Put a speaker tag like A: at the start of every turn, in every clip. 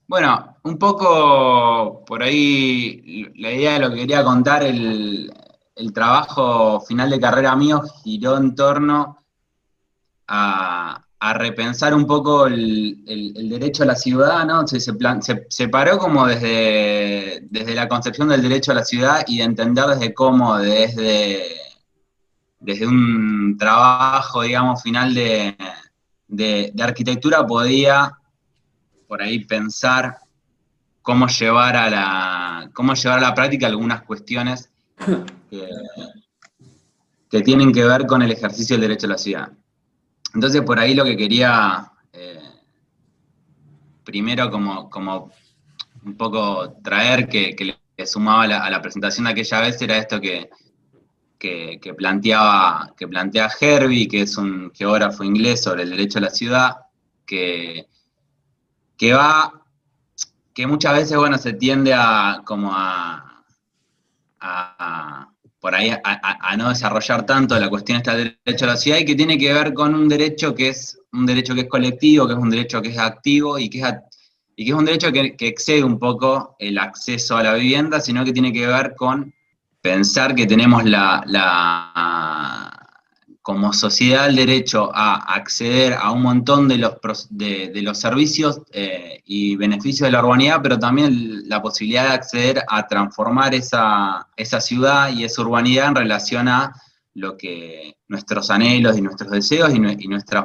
A: Bueno, un poco por ahí la idea de lo que quería contar, el trabajo final de carrera mío giró en torno a repensar un poco el derecho a la ciudad, ¿no? Se paró como desde la concepción del derecho a la ciudad y de entender desde cómo, desde un trabajo, digamos, final de arquitectura podía por ahí pensar cómo llevar a la práctica algunas cuestiones que, que tienen que ver con el ejercicio del derecho a la ciudad. Entonces, por ahí lo que quería primero como un poco traer, que le sumaba a la presentación de aquella vez, era esto que plantea Herbie, que es un geógrafo inglés sobre el derecho a la ciudad, que, que va, que muchas veces, bueno, se tiende a por ahí a no desarrollar tanto la cuestión esta del derecho a la ciudad y que tiene que ver con un derecho que es colectivo, que es un derecho que es activo y que es un derecho que excede un poco el acceso a la vivienda, sino que tiene que ver con pensar que tenemos como sociedad el derecho a acceder a un montón de los servicios y beneficios de la urbanidad, pero también la posibilidad de acceder a transformar esa ciudad y esa urbanidad en relación a lo que nuestros anhelos y nuestros deseos y nuestra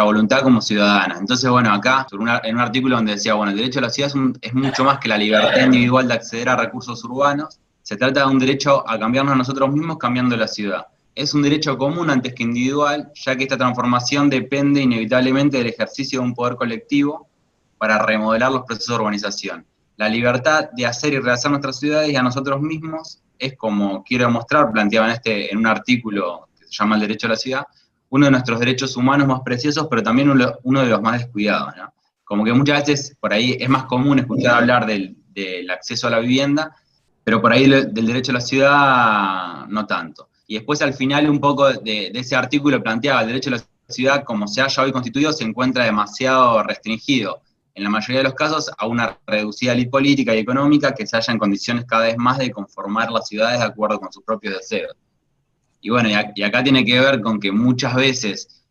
A: voluntad como ciudadanos. Entonces, bueno, acá, en un artículo donde decía, bueno, el derecho a la ciudad es mucho más que la libertad individual de acceder a recursos urbanos. Se trata de un derecho a cambiarnos a nosotros mismos cambiando la ciudad. Es un derecho común antes que individual, ya que esta transformación depende inevitablemente del ejercicio de un poder colectivo para remodelar los procesos de urbanización. La libertad de hacer y rehacer nuestras ciudades y a nosotros mismos es, como quiero demostrar, planteaba en un artículo que se llama El derecho a la ciudad, uno de nuestros derechos humanos más preciosos, pero también uno de los más descuidados, ¿no? Como que muchas veces por ahí es más común escuchar hablar del acceso a la vivienda, pero por ahí del derecho a la ciudad no tanto. Y después al final un poco de ese artículo planteaba el derecho a la ciudad como se haya hoy constituido se encuentra demasiado restringido, en la mayoría de los casos, a una reducida ley política y económica que se halla en condiciones cada vez más de conformar las ciudades de acuerdo con sus propios deseos. Y bueno, y acá tiene que ver con que muchas veces,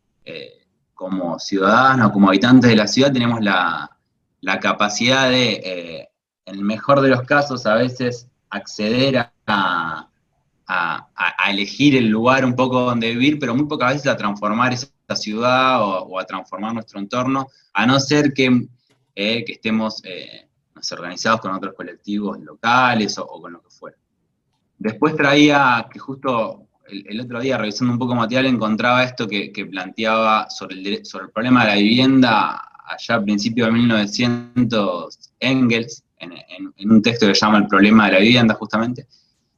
A: como ciudadanos, como habitantes de la ciudad, tenemos la capacidad de, en el mejor de los casos, a veces acceder a elegir el lugar un poco donde vivir, pero muy pocas veces a transformar esa ciudad o a transformar nuestro entorno, a no ser que estemos no sé, organizados con otros colectivos locales o con lo que fuera. Después traía que justo el otro día, revisando un poco material, encontraba esto que planteaba sobre el problema de la vivienda allá a principios de 1900, Engels, en un texto que se llama El problema de la vivienda, justamente,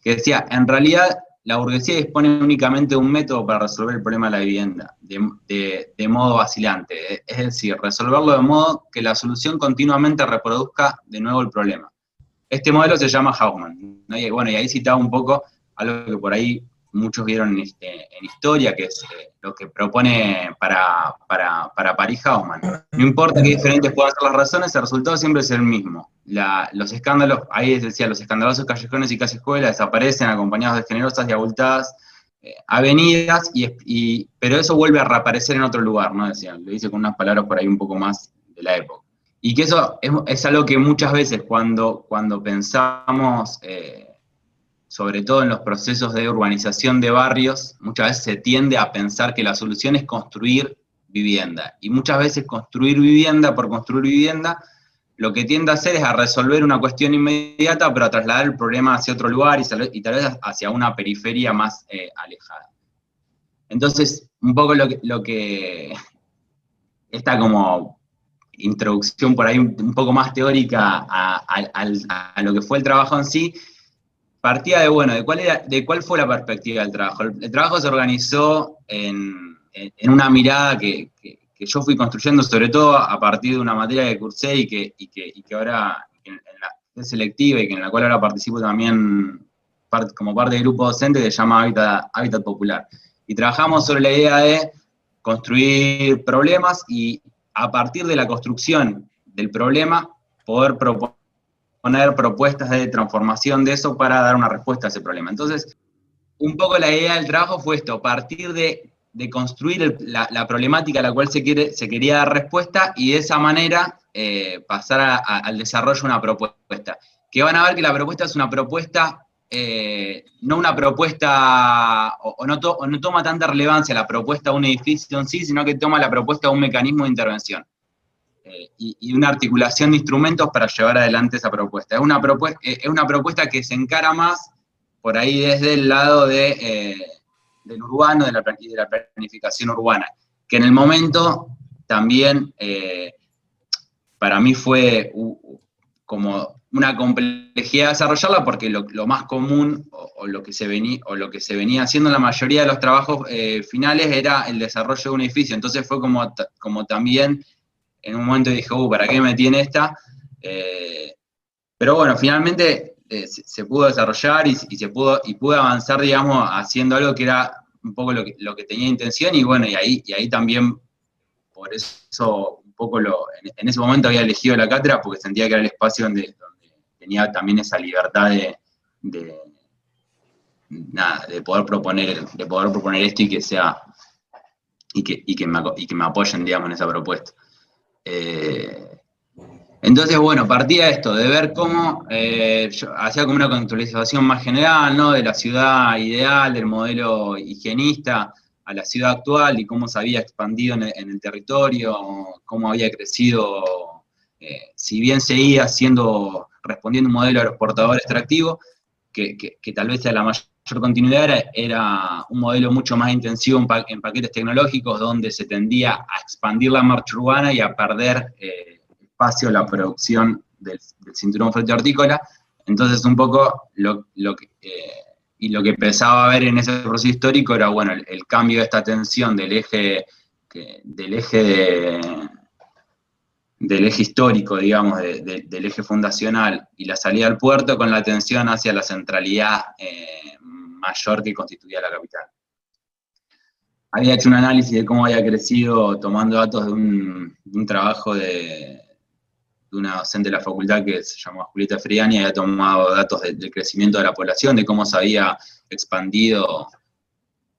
A: que decía, en realidad la burguesía dispone únicamente de un método para resolver el problema de la vivienda, de modo vacilante, es decir, resolverlo de modo que la solución continuamente reproduzca de nuevo el problema. Este modelo se llama Hausmann, ¿no? Y bueno, y ahí citaba un poco algo que por ahí muchos vieron en historia, que es lo que propone para Paris Hausmann. No importa qué diferentes puedan ser las razones, el resultado siempre es el mismo. Los escándalos, ahí decía, los escandalosos callejones y callejuelas desaparecen acompañados de generosas y abultadas avenidas, pero eso vuelve a reaparecer en otro lugar, ¿no? Decía, lo dice con unas palabras por ahí un poco más de la época. Y que eso es algo que muchas veces cuando pensamos, sobre todo en los procesos de urbanización de barrios, muchas veces se tiende a pensar que la solución es construir vivienda. Y muchas veces construir vivienda por construir vivienda, lo que tiende a hacer es a resolver una cuestión inmediata, pero a trasladar el problema hacia otro lugar y tal vez hacia una periferia más alejada. Entonces, un poco lo que esta como introducción por ahí un poco más teórica a lo que fue el trabajo en sí, partía de, bueno, de cuál fue la perspectiva del trabajo. El trabajo se organizó en una mirada que yo fui construyendo, sobre todo a partir de una materia que cursé y que ahora en la que es selectiva y en la cual ahora participo también como parte del grupo docente, que se llama Hábitat Popular. Y trabajamos sobre la idea de construir problemas y a partir de la construcción del problema, poder proponer propuestas de transformación de eso para dar una respuesta a ese problema. Entonces, un poco la idea del trabajo fue esto, a partir de construir la problemática a la cual se quería dar respuesta y de esa manera pasar al desarrollo de una propuesta. Que van a ver que la propuesta es una propuesta, no una propuesta, o no toma tanta relevancia la propuesta de un edificio en sí, sino que toma la propuesta de un mecanismo de intervención. Y una articulación de instrumentos para llevar adelante esa propuesta. Es una propuesta que se encara más por ahí desde el lado del urbano, de la planificación urbana, que en el momento también para mí fue como una complejidad desarrollarla, porque lo más común o lo que se venía haciendo en la mayoría de los trabajos finales era el desarrollo de un edificio. Entonces fue como también en un momento dije, ¿para qué me metí en esta? Pero bueno, finalmente se pudo desarrollar y pude avanzar, digamos, haciendo algo que era un poco lo que tenía intención, y bueno, y ahí también, por eso, un poco en ese momento había elegido la cátedra, porque sentía que era el espacio donde tenía también esa libertad de poder proponer esto y que sea, y que me apoyen, digamos, en esa propuesta. Entonces, bueno, partía de esto, de ver cómo yo hacía como una contextualización más general, ¿no? De la ciudad ideal, del modelo higienista, a la ciudad actual y cómo se había expandido en el territorio, cómo había crecido, si bien seguía respondiendo un modelo aeroportador extractivo, que tal vez sea la mayor continuidad, era un modelo mucho más intensivo en paquetes tecnológicos, donde se tendía a expandir la marcha urbana y a perder espacio la producción del cinturón hortícola. Entonces, un poco lo que empezaba a ver en ese proceso histórico era, bueno, el cambio de esta tensión del eje histórico, digamos, del eje fundacional y la salida al puerto, con la atención hacia la centralidad mayor que constituía la capital. Había hecho un análisis de cómo había crecido tomando datos de un trabajo de una docente de la facultad que se llamó Julieta Friani, había tomado datos del crecimiento de la población, de cómo se había expandido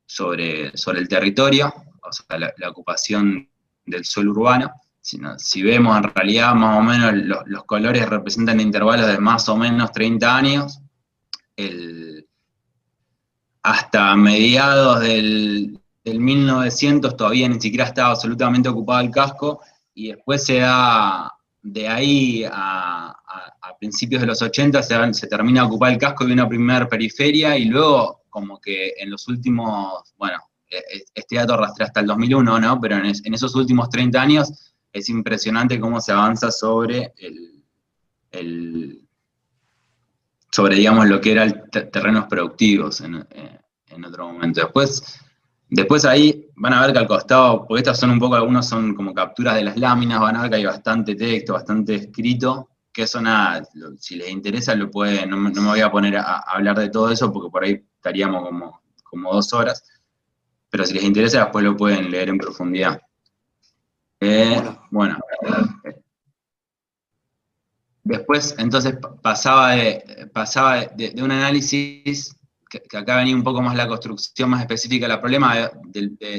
A: sobre el territorio, o sea, la ocupación del suelo urbano. Si vemos en realidad más o menos los colores representan intervalos de más o menos 30 años, hasta mediados del 1900 todavía ni siquiera estaba absolutamente ocupado el casco, y después se da, de ahí a principios de los 80 se termina de ocupar el casco de una primera periferia, y luego como que en los últimos, bueno, este dato arrastra hasta el 2001, ¿no? Pero en esos últimos 30 años es impresionante cómo se avanza sobre digamos, lo que eran terrenos productivos en otro momento. Después ahí van a ver que al costado, porque estas son un poco, algunos son como capturas de las láminas, van a ver que hay bastante texto, bastante escrito, que eso nada, si les interesa lo pueden, no me voy a poner a hablar de todo eso, porque por ahí estaríamos como 2 horas, pero si les interesa después lo pueden leer en profundidad. Bueno. Después, entonces, pasaba de un análisis, que acá venía un poco más la construcción más específica de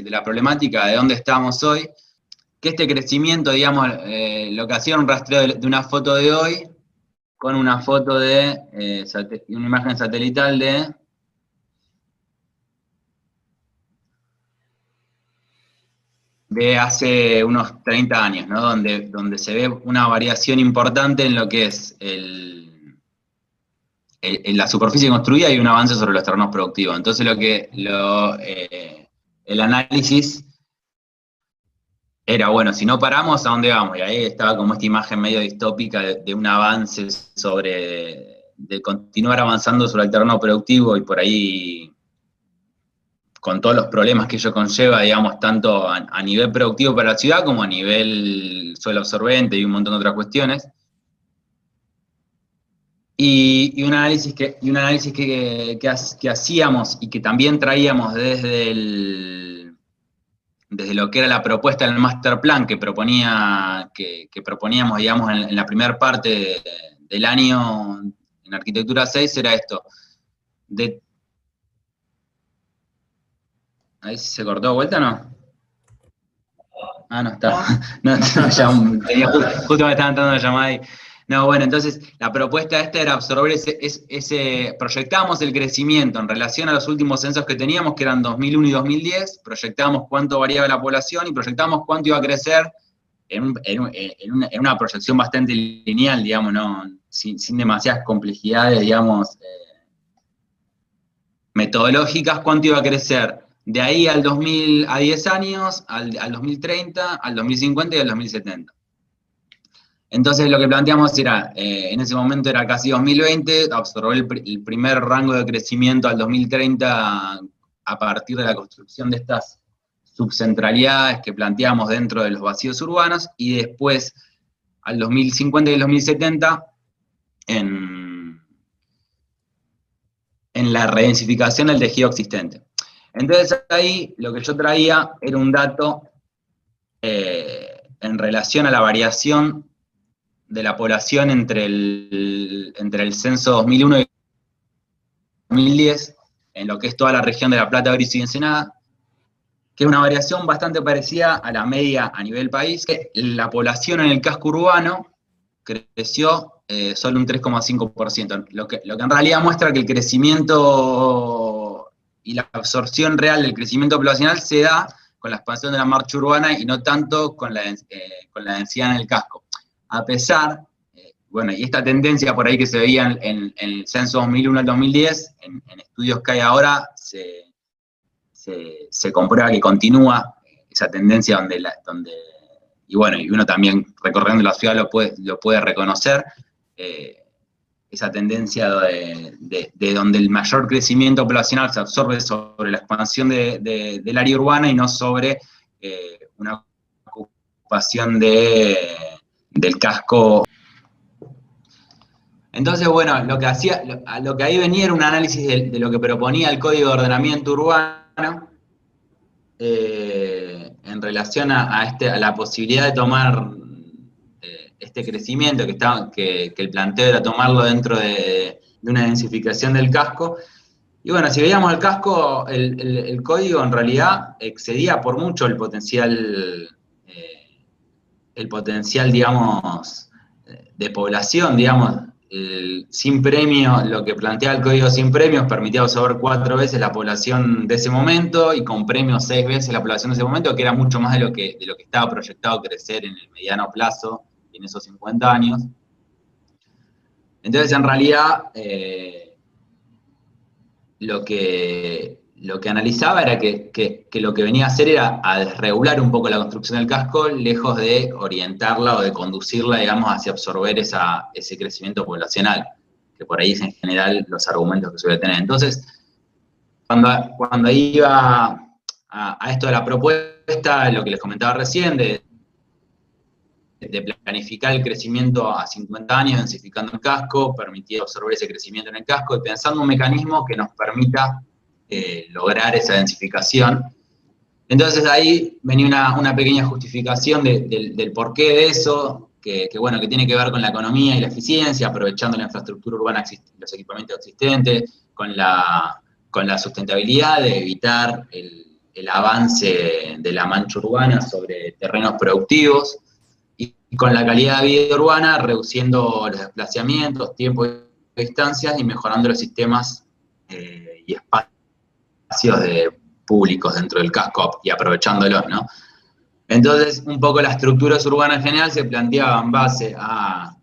A: la problemática, de dónde estamos hoy, que este crecimiento, digamos, lo que hacía era un rastreo de una foto de hoy, con una foto una imagen satelital de hace unos 30 años, ¿no? Donde se ve una variación importante en lo que es en la superficie construida y un avance sobre los terrenos productivos. Entonces el análisis era, bueno, si no paramos, ¿a dónde vamos? Y ahí estaba como esta imagen medio distópica de un avance de continuar avanzando sobre el terreno productivo, y por ahí con todos los problemas que ello conlleva, digamos, tanto a nivel productivo para la ciudad como a nivel suelo absorbente y un montón de otras cuestiones. Y un análisis que hacíamos y que también traíamos desde desde lo que era la propuesta del master plan que proponíamos, digamos, en la primera parte del año en Arquitectura 6, era esto. ¿Ahí se cortó de vuelta o no? Ah, no, está. No, justo me estaba entrando una llamada ahí. No, bueno, entonces la propuesta esta era absorber proyectábamos el crecimiento en relación a los últimos censos que teníamos, que eran 2001 y 2010, proyectábamos cuánto variaba la población y proyectábamos cuánto iba a crecer en una proyección bastante lineal, digamos, ¿no? Sin demasiadas complejidades, digamos, metodológicas, cuánto iba a crecer de ahí al 2000, a 10 años, al 2030, al 2050 y al 2070. Entonces lo que planteamos era, en ese momento era casi 2020, absorber el primer rango de crecimiento al 2030 a partir de la construcción de estas subcentralidades que planteamos dentro de los vacíos urbanos, y después al 2050 y el 2070 en la redensificación del tejido existente. Entonces ahí lo que yo traía era un dato en relación a la variación de la población entre el censo 2001 y 2010, en lo que es toda la región de La Plata, Berizo y Ensenada, que es una variación bastante parecida a la media a nivel país, que la población en el casco urbano creció solo un 3,5%, lo que en realidad muestra que el crecimiento y la absorción real del crecimiento poblacional se da con la expansión de la marcha urbana y no tanto con la densidad en el casco. A pesar, bueno, y esta tendencia por ahí que se veía en el censo 2001 al 2010, en estudios que hay ahora, se comprueba que continúa esa tendencia donde y bueno, y uno también recorriendo la ciudad lo puede reconocer, esa tendencia de donde el mayor crecimiento poblacional se absorbe sobre la expansión del área urbana y no sobre una ocupación del casco. Entonces, bueno, lo que ahí venía era un análisis de lo que proponía el Código de Ordenamiento Urbano en relación a la posibilidad de tomar este crecimiento que el planteo era tomarlo dentro de una densificación del casco. Y bueno, si veíamos el casco, el código en realidad excedía por mucho el potencial, digamos, de población, digamos. Sin premio, lo que planteaba el código sin premios permitía absorber 4 veces la población de ese momento y con premios 6 veces la población de ese momento, que era mucho más de lo que estaba proyectado crecer en el mediano plazo, en esos 50 años. Entonces, en realidad, lo que analizaba era que lo que venía a hacer era a desregular un poco la construcción del casco, lejos de orientarla o de conducirla, digamos, hacia absorber ese crecimiento poblacional, que por ahí es en general los argumentos que suele tener. Entonces, cuando iba a esto de la propuesta, lo que les comentaba recién, de planificar el crecimiento a 50 años, densificando el casco, permitir absorber ese crecimiento en el casco y pensando un mecanismo que nos permita lograr esa densificación. Entonces ahí venía una pequeña justificación del porqué de eso, que tiene que ver con la economía y la eficiencia, aprovechando la infraestructura urbana, los equipamientos existentes, con la sustentabilidad, de evitar el avance de la mancha urbana sobre terrenos productivos, y con la calidad de vida urbana, reduciendo los desplazamientos, tiempos y distancias, y mejorando los sistemas y espacios públicos dentro del casco y aprovechándolos, ¿no? Entonces, un poco la estructura urbana en general se planteaba en base a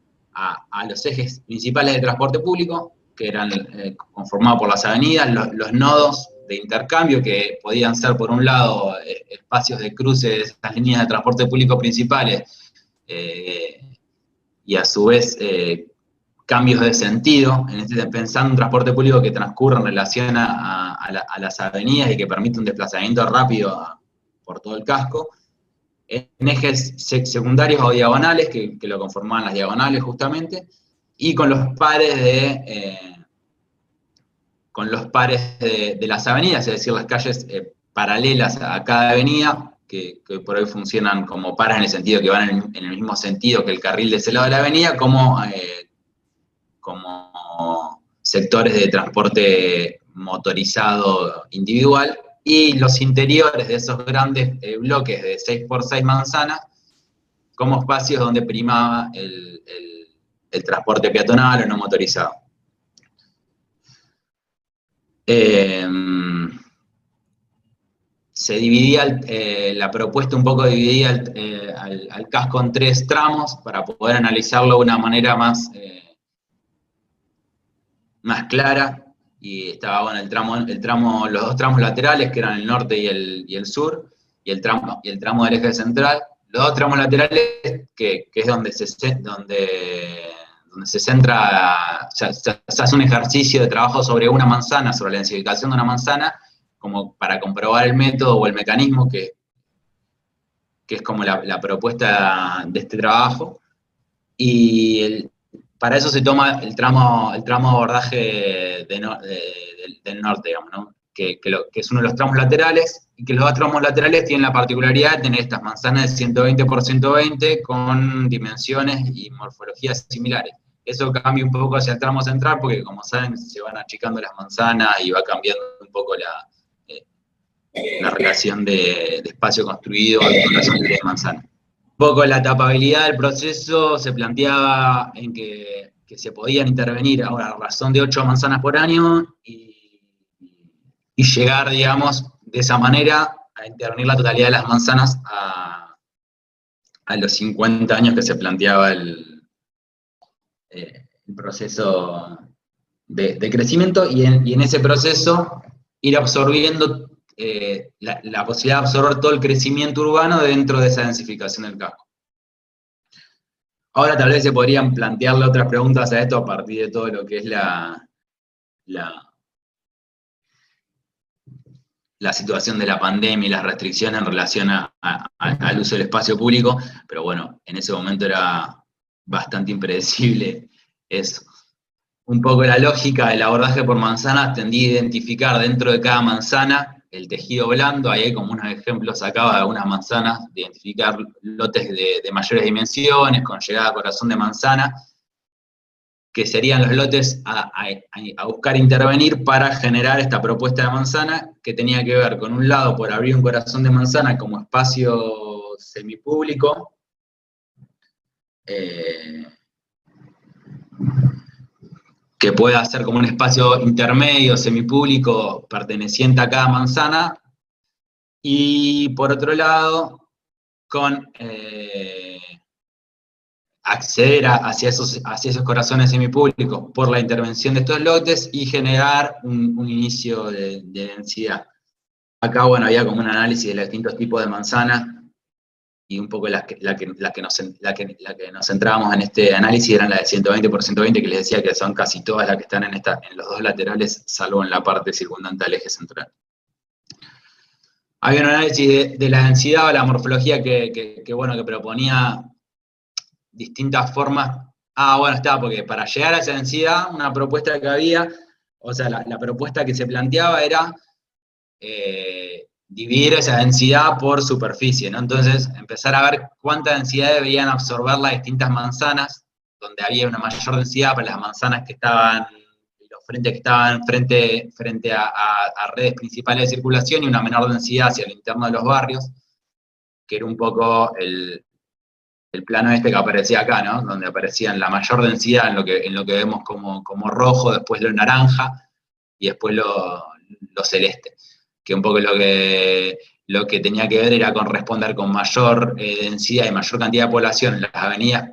A: los ejes principales de transporte público, que eran conformados por las avenidas, los nodos de intercambio, que podían ser, por un lado, espacios de cruce de esas líneas de transporte público principales, y a su vez cambios de sentido, pensando en un transporte público que transcurra en relación a las avenidas y que permite un desplazamiento rápido por todo el casco, en ejes secundarios o diagonales, que lo conformaban las diagonales justamente, y con los pares de las avenidas, es decir, las calles paralelas a cada avenida, que por hoy funcionan como paras en el sentido que van en el mismo sentido que el carril de ese lado de la avenida, como sectores de transporte motorizado individual, y los interiores de esos grandes bloques de 6x6 manzanas como espacios donde primaba el transporte peatonal o no motorizado. Se dividía la propuesta un poco dividía al casco en 3 tramos para poder analizarlo de una manera más clara, y estaba bueno los 2 tramos laterales, que eran el norte y el sur, y el tramo del eje central. Los 2 tramos laterales, que es donde se centra, se hace un ejercicio de trabajo sobre una manzana, sobre la densificación de una manzana, como para comprobar el método o el mecanismo, que es como la propuesta de este trabajo. Y para eso se toma el tramo de abordaje del norte, digamos, ¿no? Que es uno de los tramos laterales, y que los 2 tramos laterales tienen la particularidad de tener estas manzanas de 120 por 120 con dimensiones y morfologías similares. Eso cambia un poco hacia el tramo central, porque como saben, se van achicando las manzanas y va cambiando un poco la relación de espacio construido con relación de manzana. Un poco la tapabilidad del proceso se planteaba en que se podían intervenir ahora a razón de 8 manzanas por año y llegar, digamos, de esa manera a intervenir la totalidad de las manzanas a los 50 años que se planteaba el proceso de crecimiento, y en ese proceso ir absorbiendo la posibilidad de absorber todo el crecimiento urbano dentro de esa densificación del casco. Ahora tal vez se podrían plantearle otras preguntas a esto a partir de todo lo que es la situación de la pandemia y las restricciones en relación al uso del espacio público, pero bueno, en ese momento era bastante impredecible eso. Un poco la lógica del abordaje por manzanas tendía a identificar dentro de cada manzana el tejido blando. Ahí hay como unos ejemplos acá de algunas manzanas, de identificar lotes de mayores dimensiones, con llegada a corazón de manzana, que serían los lotes a buscar intervenir para generar esta propuesta de manzana, que tenía que ver, con un lado, por abrir un corazón de manzana como espacio semipúblico, que pueda ser como un espacio intermedio, semipúblico, perteneciente a cada manzana, y por otro lado, con acceder hacia esos corazones semipúblicos por la intervención de estos lotes y generar un inicio de densidad. Acá, bueno, había como un análisis de los distintos tipos de manzanas, y un poco la que nos centrábamos en este análisis eran las de 120 por 120, que les decía que son casi todas las que están en los 2 laterales, salvo en la parte circundante al eje central. Había un análisis de la densidad o la morfología que proponía distintas formas. Bueno, está, porque para llegar a esa densidad, una propuesta que había, o sea, la propuesta que se planteaba era dividir esa densidad por superficie, ¿no? Entonces, empezar a ver cuánta densidad deberían absorber las distintas manzanas, donde había una mayor densidad para las manzanas que estaban, los frentes que estaban frente a redes principales de circulación, y una menor densidad hacia el interno de los barrios, que era un poco el plano este que aparecía acá, ¿no? Donde aparecían la mayor densidad en lo que vemos como rojo, después lo naranja, y después lo celeste. Que un poco lo que tenía que ver era con responder con mayor densidad y mayor cantidad de población en las avenidas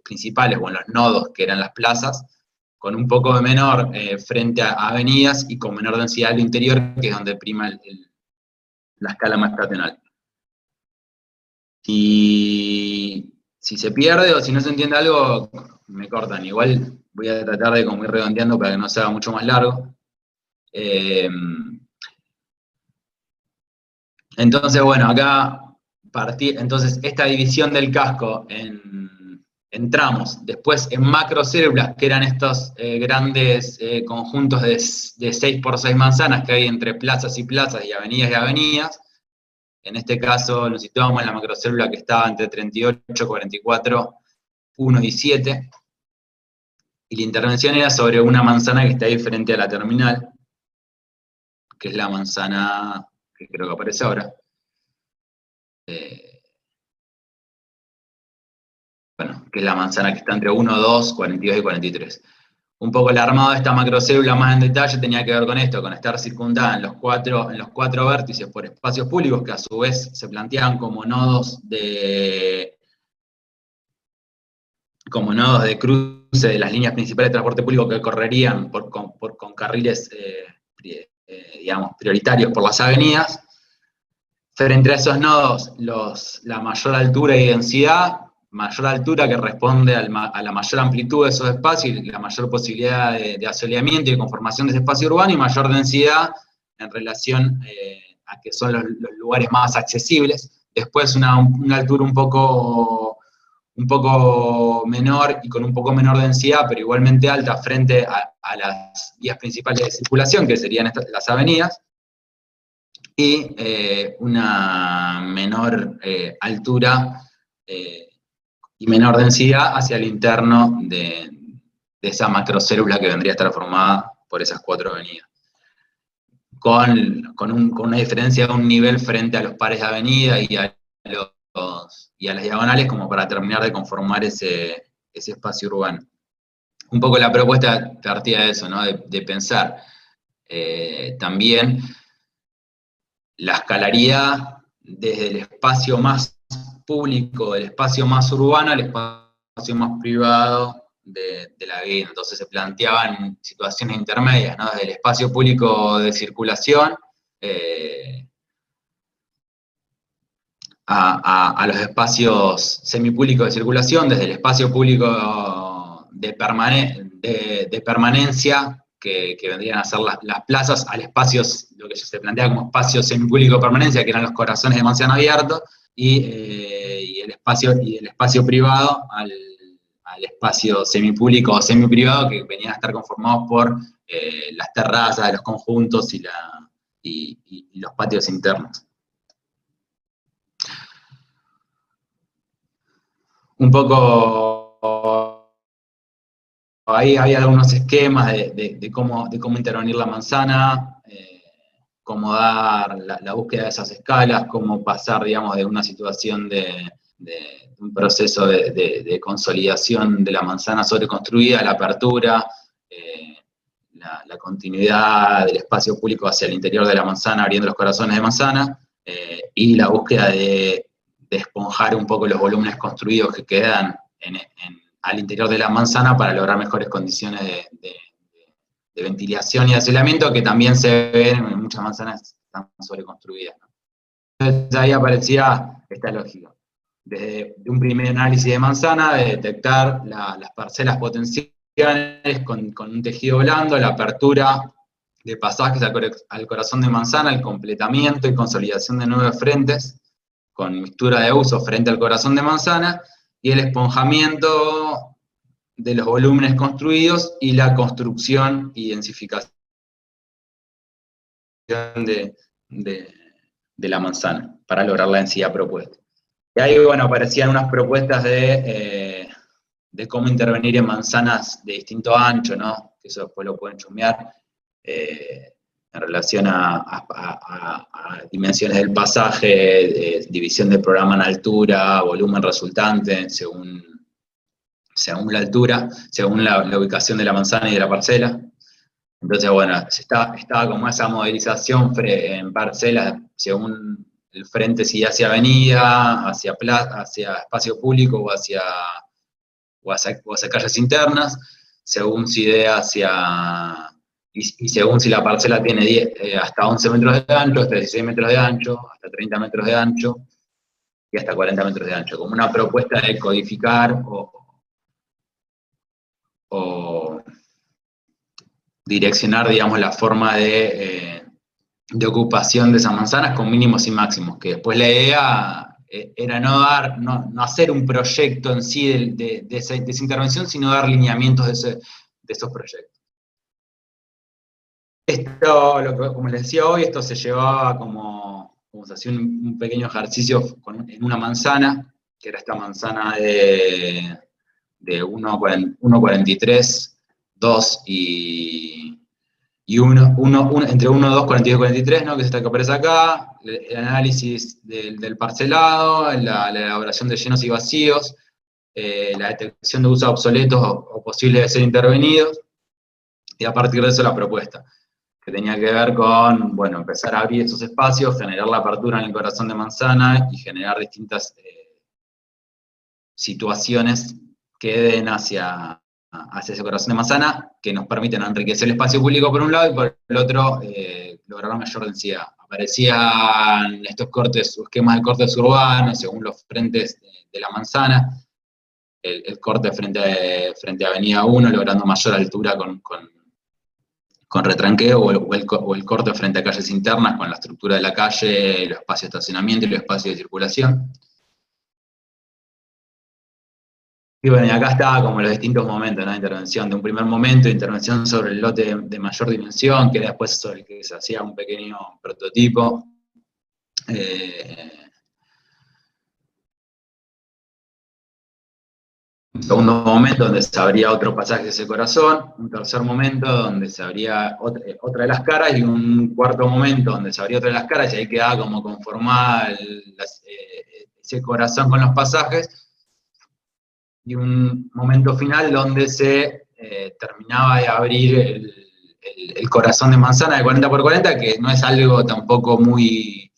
A: principales o en los nodos, que eran las plazas, con un poco de menor frente a avenidas, y con menor densidad al interior, que es donde prima la escala más estacional. Y si se pierde o si no se entiende algo, me cortan. Igual voy a tratar de como ir redondeando para que no se haga mucho más largo. Entonces, bueno, acá entonces esta división del casco en tramos, después en macrocélulas, que eran estos grandes conjuntos de 6 por 6 manzanas que hay entre plazas y plazas y avenidas, En este caso nos situamos en la macrocélula que estaba entre 38, 44, 1 y 7, y la intervención era sobre una manzana que está ahí frente a la terminal, que es la manzana que creo que aparece ahora. Bueno, que es la manzana que está entre 1, 2, 42 y 43. Un poco el armado de esta macrocélula más en detalle tenía que ver con esto, con estar circundada en los cuatro vértices por espacios públicos que a su vez se planteaban como nodos de cruce de las líneas principales de transporte público que correrían con carriles, digamos, prioritarios por las avenidas. Frente a esos nodos, la mayor altura y densidad, mayor altura que responde a la mayor amplitud de esos espacios y la mayor posibilidad de asoleamiento y de conformación de ese espacio urbano, y mayor densidad en relación a que son los lugares más accesibles. Después una altura un poco menor y con un poco menor densidad, pero igualmente alta frente a las vías principales de circulación, que serían las avenidas, y una menor altura y menor densidad hacia el interno de esa macrocélula que vendría a estar formada por esas 4 avenidas. Con una diferencia de un nivel frente a los pares de avenida y a las diagonales, como para terminar de conformar ese espacio urbano. Un poco la propuesta partía de eso, ¿no? De pensar también la escalaridad desde el espacio más público, del espacio más urbano, al espacio más privado de la vida. Entonces se planteaban situaciones intermedias, ¿no? Desde el espacio público de circulación a los espacios semipúblicos de circulación, desde el espacio público de permanencia, que vendrían a ser las plazas, al espacio, lo que se plantea como espacio semipúblico de permanencia, que eran los corazones de manzana abiertos, y el espacio privado al espacio semipúblico o semiprivado, que venían a estar conformados por las terrazas de los conjuntos y los patios internos. Un poco ahí hay algunos esquemas de cómo intervenir la manzana, cómo dar la búsqueda de esas escalas, cómo pasar, digamos, de una situación de un proceso de consolidación de la manzana sobreconstruida, la apertura, la continuidad del espacio público hacia el interior de la manzana, abriendo los corazones de manzana, y la búsqueda de esponjar un poco los volúmenes construidos que quedan al interior de la manzana para lograr mejores condiciones de ventilación y de aislamiento, que también se ven en muchas manzanas que están sobreconstruidas, ¿no? Entonces ahí aparecía esta lógica. Desde un primer análisis de manzana, de detectar las parcelas potenciales con un tejido blando, la apertura de pasajes al corazón de manzana, el completamiento y consolidación de 9 frentes, con mixtura de uso frente al corazón de manzana, y el esponjamiento de los volúmenes construidos y la construcción y densificación de la manzana para lograr la densidad propuesta. Y ahí, bueno, aparecían unas propuestas de cómo intervenir en manzanas de distinto ancho, ¿no? Que eso después lo pueden chusmear, en relación a dimensiones del pasaje, división del programa en altura, volumen resultante, según la altura, según la ubicación de la manzana y de la parcela. Entonces, bueno, estaba como esa modelización en parcelas, según el frente, si hacia avenida, hacia espacio público o hacia calles internas, según si de hacia... Y según si la parcela tiene hasta 11 metros de ancho, hasta 16 metros de ancho, hasta 30 metros de ancho y hasta 40 metros de ancho, como una propuesta de codificar o direccionar, digamos, la forma de ocupación de esas manzanas con mínimos y máximos, que después la idea era no hacer un proyecto en sí de esa intervención, sino dar lineamientos de esos proyectos. Esto, como les decía hoy, esto se llevaba como como se hacía un pequeño ejercicio en una manzana, que era esta manzana de 1,43, 2 y 1, entre 1, 2, 42 y 43, ¿no? Que es esta que aparece acá, el análisis del parcelado, la elaboración de llenos y vacíos, la detección de usos obsoletos o posibles de ser intervenidos, y a partir de eso la propuesta, que tenía que ver con, bueno, empezar a abrir esos espacios, generar la apertura en el corazón de manzana y generar distintas situaciones que den hacia ese corazón de manzana, que nos permiten enriquecer el espacio público por un lado y por el otro lograr una mayor densidad. Aparecían estos cortes, esquemas de cortes urbanos según los frentes de la manzana, el corte frente a Avenida 1, logrando mayor altura con retranqueo, o el corte frente a calles internas con la estructura de la calle, los espacios de estacionamiento y los espacios de circulación. Y bueno, y acá está como los distintos momentos, ¿no? De intervención, de un primer momento de intervención sobre el lote de mayor dimensión, que era después sobre el que se hacía un pequeño prototipo. Un segundo momento donde se abría otro pasaje de ese corazón, un tercer momento donde se abría otra de las caras, y un cuarto momento donde se abría otra de las caras, y ahí quedaba como conformada ese corazón con los pasajes, y un momento final donde se terminaba de abrir el corazón de manzana de 40x40, que no es algo tampoco muy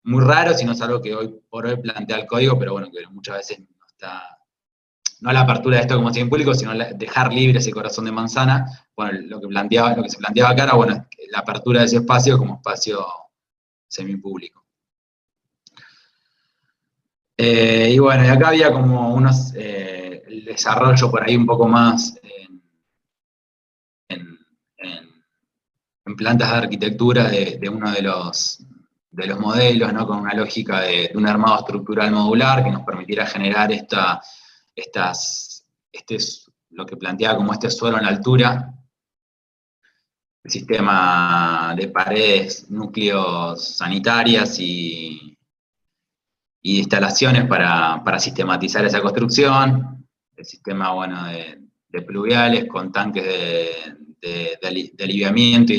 A: raro, sino es algo que hoy por hoy plantea el código, pero bueno, que muchas veces no está, no la apertura de esto como sin público, sino dejar libre ese corazón de manzana. Bueno, lo que se planteaba acá era, bueno, la apertura de ese espacio como espacio semipúblico. Y bueno, y acá había como el desarrollo por ahí un poco más en plantas de arquitectura de uno de los modelos, ¿no? Con una lógica de un armado estructural modular que nos permitiera generar lo que planteaba como este suelo en la altura, el sistema de paredes, núcleos sanitarias y instalaciones para sistematizar esa construcción, el sistema, bueno, de pluviales con tanques de aliviamiento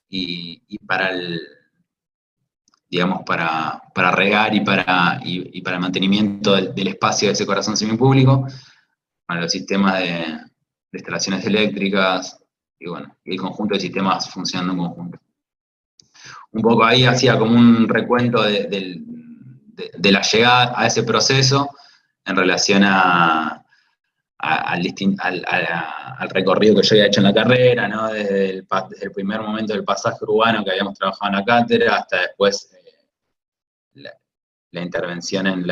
A: y para digamos, para regar y para el mantenimiento del espacio de ese corazón semipúblico, para los sistemas de instalaciones eléctricas, y bueno, el conjunto de sistemas funcionando en conjunto. Un poco ahí hacía como un recuento de la llegada a ese proceso en relación al recorrido que yo había hecho en la carrera, ¿no? Desde el primer momento del pasaje urbano que habíamos trabajado en la cátedra, hasta después la intervención en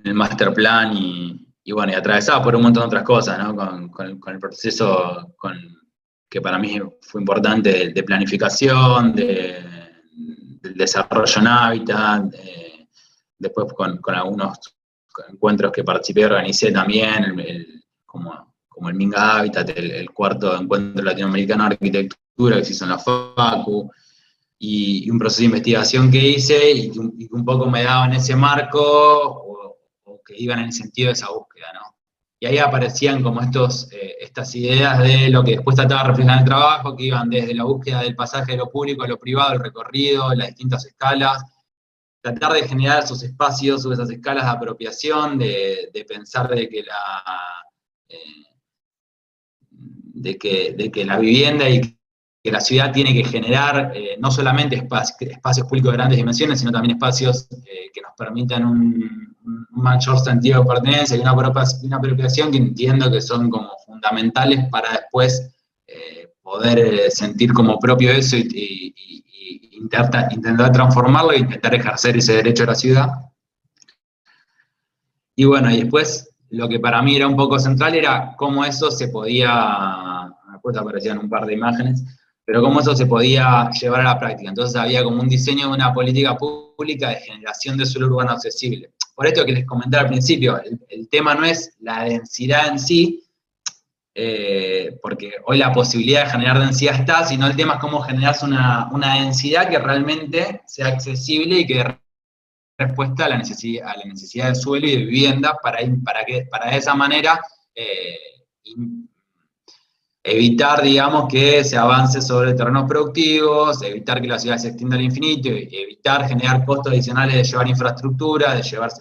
A: el master plan, y bueno, y atravesada por un montón de otras cosas, ¿no? Con el proceso que para mí fue importante de planificación, del desarrollo en hábitat, después con algunos encuentros que participé y organicé también, como el Minga Habitat, el cuarto encuentro latinoamericano de arquitectura que se hizo en la FACU, y un proceso de investigación que hice y que un poco me daba en ese marco, o que iban en el sentido de esa búsqueda, ¿no? Y ahí aparecían como estas ideas de lo que después trataba de reflejar en el trabajo, que iban desde la búsqueda del pasaje de lo público a lo privado, el recorrido, las distintas escalas, tratar de generar esos espacios, esas escalas de apropiación, de pensar de que la vivienda y que la ciudad tiene que generar no solamente espacios públicos de grandes dimensiones, sino también espacios que nos permitan un mayor sentido de pertenencia y una apropiación que entiendo que son como fundamentales para después poder sentir como propio eso y intentar transformarlo e intentar ejercer ese derecho a la ciudad. Y bueno, y después lo que para mí era un poco central era cómo eso se podía, después aparecían un par de imágenes, pero cómo eso se podía llevar a la práctica. Entonces había como un diseño de una política pública de generación de suelo urbano accesible. Por esto que les comenté al principio, el tema no es la densidad en sí, porque hoy la posibilidad de generar densidad está, sino el tema es cómo generas una densidad que realmente sea accesible y que dé respuesta a la necesidad de suelo y de vivienda para de esa manera evitar, digamos, que se avance sobre terrenos productivos, evitar que la ciudad se extienda al infinito, evitar generar costos adicionales de llevar infraestructura, de llevar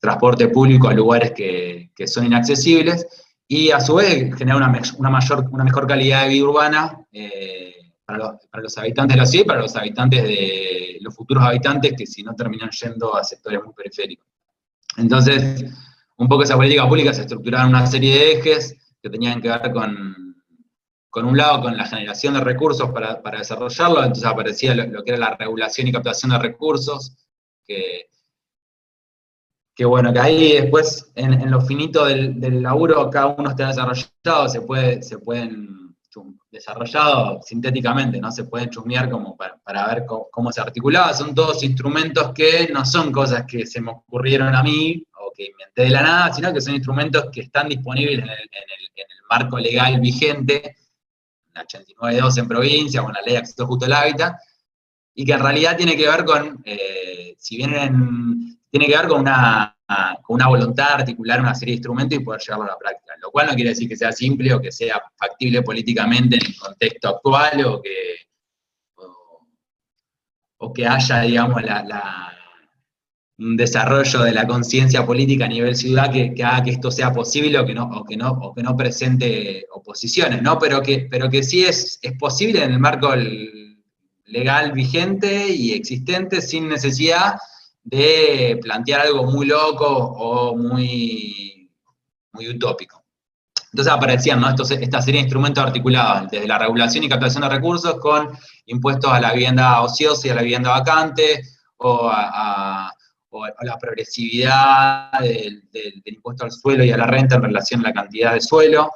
A: transporte público a lugares que son inaccesibles, y a su vez generar una mejor calidad de vida urbana para los habitantes de la ciudad y para los habitantes de los futuros habitantes que si no terminan yendo a sectores muy periféricos. Entonces, un poco esa política pública se estructuraba en una serie de ejes que tenían que ver con un lado, con la generación de recursos para desarrollarlo, entonces aparecía lo que era la regulación y captación de recursos, que bueno, que ahí después, en lo finito del laburo, cada uno está desarrollado, se pueden desarrollado sintéticamente, ¿no? Se pueden chusmear como para ver cómo se articulaba. Son todos instrumentos que no son cosas que se me ocurrieron a mí o que inventé de la nada, sino que son instrumentos que están disponibles en el marco legal vigente, la 89.2 en provincia, o en la ley de acceso justo al hábitat, y que en realidad tiene que ver con, tiene que ver con una voluntad de articular una serie de instrumentos y poder llevarlo a la práctica, lo cual no quiere decir que sea simple o que sea factible políticamente en el contexto actual o que haya, digamos, un desarrollo de la conciencia política a nivel ciudad que haga que esto sea posible o que no presente oposiciones, ¿no? Pero que sí es posible en el marco legal vigente y existente sin necesidad de plantear algo muy loco o muy utópico. Entonces aparecían, ¿no? Esta serie de instrumentos articulados desde la regulación y captación de recursos con impuestos a la vivienda ociosa y a la vivienda vacante, o la progresividad del impuesto al suelo y a la renta en relación a la cantidad de suelo,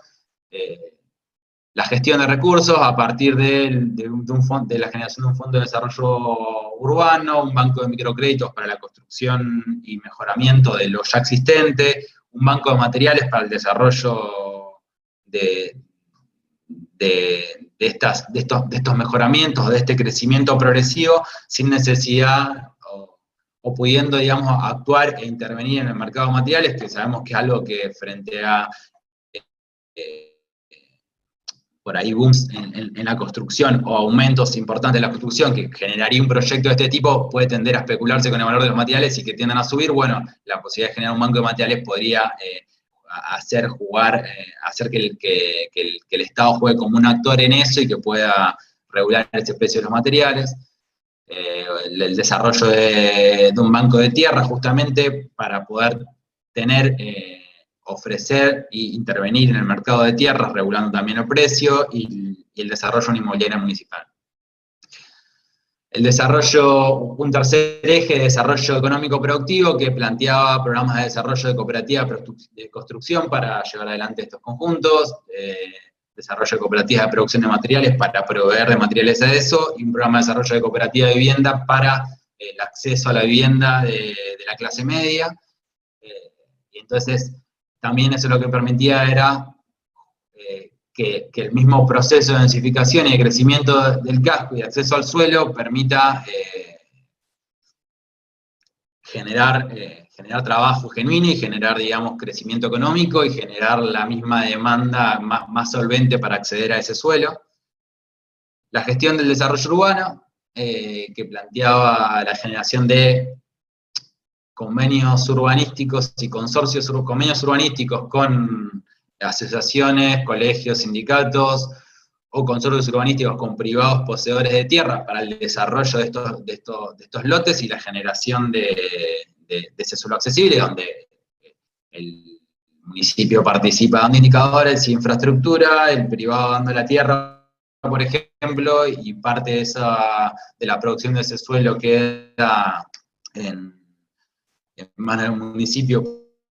A: la gestión de recursos a partir de la generación de un fondo de desarrollo urbano, un banco de microcréditos para la construcción y mejoramiento de lo ya existente, un banco de materiales para el desarrollo de estos mejoramientos, de este crecimiento progresivo, sin necesidad o pudiendo, digamos, actuar e intervenir en el mercado de materiales, que sabemos que es algo que frente a por ahí booms en la construcción o aumentos importantes de la construcción que generaría un proyecto de este tipo, puede tender a especularse con el valor de los materiales y que tiendan a subir. Bueno, la posibilidad de generar un banco de materiales podría hacer que el Estado juegue como un actor en eso y que pueda regular ese precio de los materiales. El desarrollo de un banco de tierra justamente para poder ofrecer e intervenir en el mercado de tierras, regulando también el precio y el desarrollo de una inmobiliaria municipal. Un tercer eje de desarrollo económico productivo que planteaba programas de desarrollo de cooperativas de construcción para llevar adelante estos conjuntos, desarrollo de cooperativas de producción de materiales para proveer de materiales a eso, y un programa de desarrollo de cooperativa de vivienda para el acceso a la vivienda de la clase media. Y entonces, también eso lo que permitía era que el mismo proceso de densificación y de crecimiento del casco y de acceso al suelo permita generar trabajo genuino y generar, digamos, crecimiento económico y generar la misma demanda más solvente para acceder a ese suelo. La gestión del desarrollo urbano, que planteaba la generación de convenios urbanísticos y convenios urbanísticos con asociaciones, colegios, sindicatos, o consorcios urbanísticos con privados poseedores de tierra para el desarrollo de estos lotes y la generación de ese suelo accesible, donde el municipio participa dando indicadores y infraestructura, el privado dando la tierra, por ejemplo, y parte de la producción de ese suelo queda en manos del municipio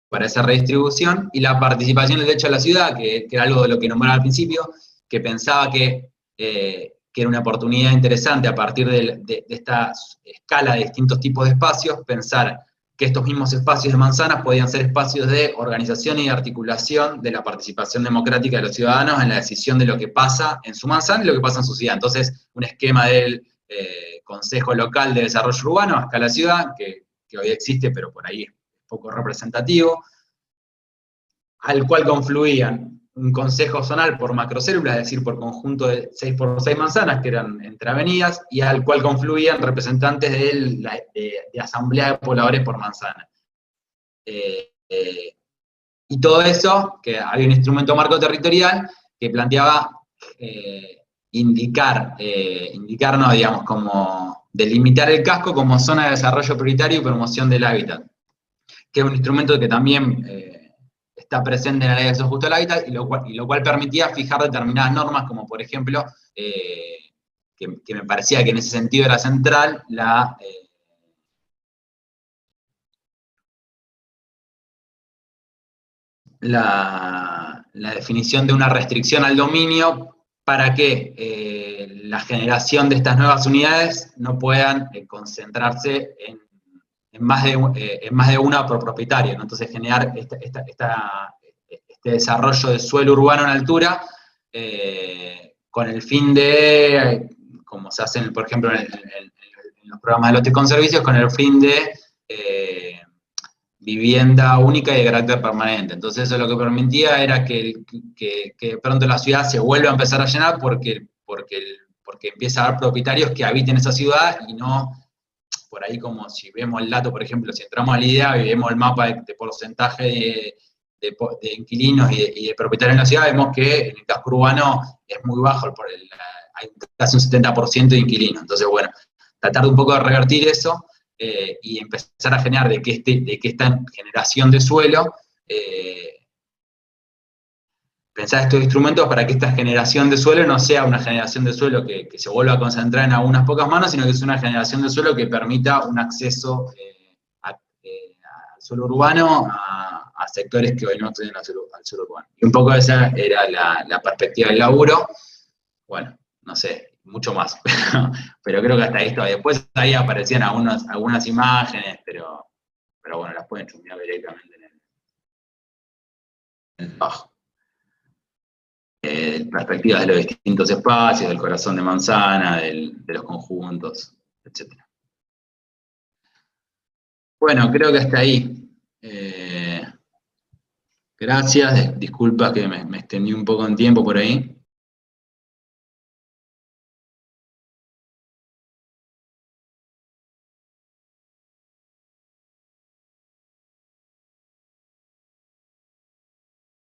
A: para esa redistribución, y la participación del derecho a la ciudad, que era algo de lo que nombraba al principio, que pensaba que era una oportunidad interesante a partir de esta escala de distintos tipos de espacios, pensar que estos mismos espacios de manzanas podían ser espacios de organización y de articulación de la participación democrática de los ciudadanos en la decisión de lo que pasa en su manzana y lo que pasa en su ciudad. Entonces, un esquema del Consejo Local de Desarrollo Urbano a escala ciudad, que hoy existe, pero por ahí es poco representativo, al cual confluían un consejo zonal por macrocélulas, es decir, por conjunto de 6 por 6 manzanas, que eran entre avenidas, y al cual confluían representantes de asamblea de pobladores por manzana. Y todo eso, que había un instrumento marco territorial que planteaba indicarnos, digamos, como delimitar el casco como zona de desarrollo prioritario y promoción del hábitat, que es un instrumento que también está presente en la ley de acceso justo al hábitat, y lo cual permitía fijar determinadas normas, como por ejemplo, que me parecía que en ese sentido era central, la definición de una restricción al dominio para que la generación de estas nuevas unidades no puedan concentrarse en más de una por propietario, ¿no? Entonces generar este desarrollo de suelo urbano en altura con el fin de, como se hace, por ejemplo, en los programas de lotes con servicios, con el fin de vivienda única y de carácter permanente. Entonces eso lo que permitía era que de pronto la ciudad se vuelva a empezar a llenar porque empieza a haber propietarios que habiten esa ciudad y no, por ahí como si vemos el dato, por ejemplo, si entramos a la idea y vemos el mapa de porcentaje de inquilinos y de propietarios en la ciudad, vemos que en el casco urbano es muy bajo, hay casi un 70% de inquilinos. Entonces, bueno, tratar de un poco de revertir eso y empezar a generar de que esta generación de suelo, pensar estos instrumentos para que esta generación de suelo no sea una generación de suelo que se vuelva a concentrar en algunas pocas manos, sino que es una generación de suelo que permita un acceso al suelo urbano a sectores que hoy no acceden al suelo urbano. Y un poco esa era la perspectiva del laburo. Bueno, no sé, mucho más, pero creo que hasta ahí estaba. Después ahí aparecían algunas imágenes, pero bueno, las pueden chusmear directamente en el trabajo. Perspectivas de los distintos espacios, del corazón de manzana, de los conjuntos, etc. Bueno, creo que hasta ahí. Gracias, disculpa que me extendí un poco en tiempo por ahí.